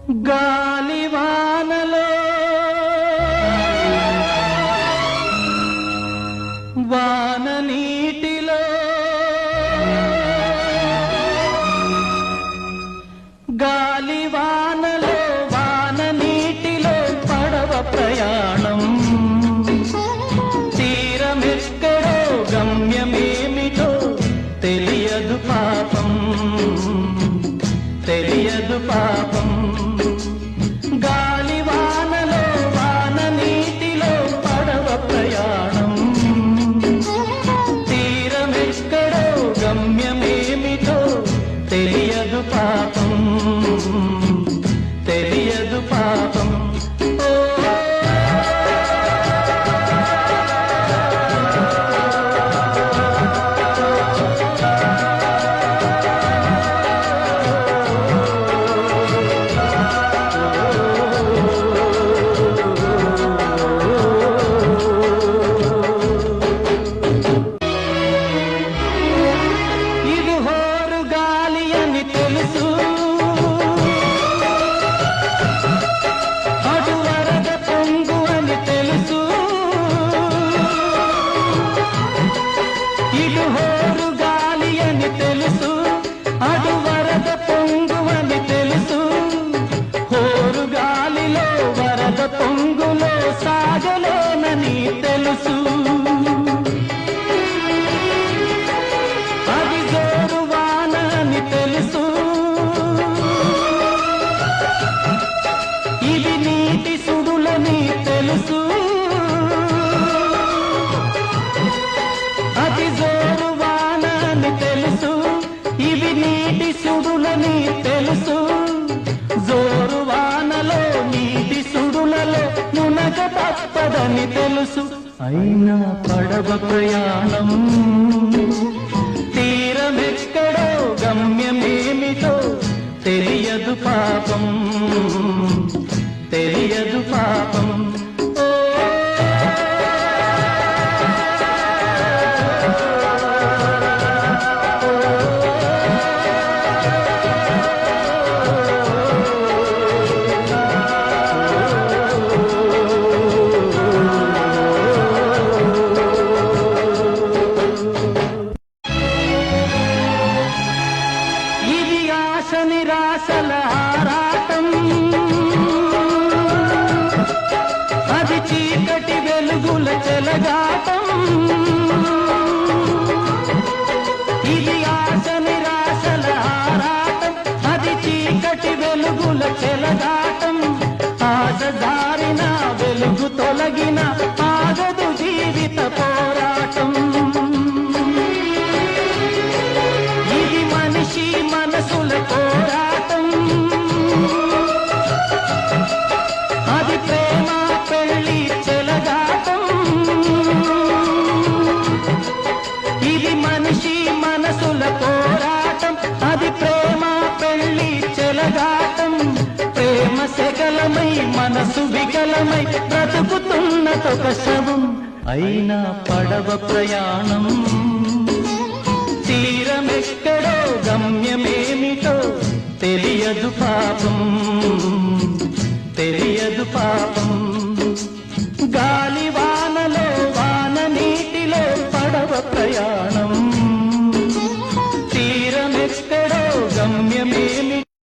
గాలివానలో వాన నీటిలో గాలివానలో వాన నీటిలో పడవ ప్రయాణం తీరమెక్కడో గమ్యమేమిటో తెలియదు పాపం తెలియదు పాపం గాలివానలో వాన నీటిలో పడవ ప్రయాణం తీరమెక్కడో గమ్యమేమిటో తెలియదు పాపం తెలియదు పాపం పొంగులో సాగలేనని తెలుసు అది జోరు వానని తెలుసు ఇవి నీటి సుడులని తెలుసు అది జోరు వానని తెలుసు ఇవి నీటి సుడులని తెలుసు జోరు వానలో నీటి సుడులలో మునగ తప్పదని తెలుసు అయినా పడవ ప్రయాణం తీరమెక్కడో గమ్యమేమిటో తెలియదు పాపం తెలియదు పాపం నిరాశల ఆరాటం అది చీకటి వెలుగుల చెలగాటం ఇది ఆశ నిరాశల ఆరాటం అది చీకటి వెలుగుల చెలగాటం ఆశ దారిన వెలుగు తొలగిన ఆగదు జీవిత పోరాటం ఇది మనిషి మనసుల పోరాటం అది ప్రేమ పెళ్లి చెలగాటం ఇది మనిషి మనసుల పోరాటం అది ప్రేమ పెళ్లి చెలగాటం ప్రేమ శకలమై మనసు వికలమై బ్రతుకుతున్నదొక శవం అయినా పడవ ప్రయాణం తీరమెక్కడో గమ్యమేమిటో తెలియదు పాపం తెలియదు పాపం గాలి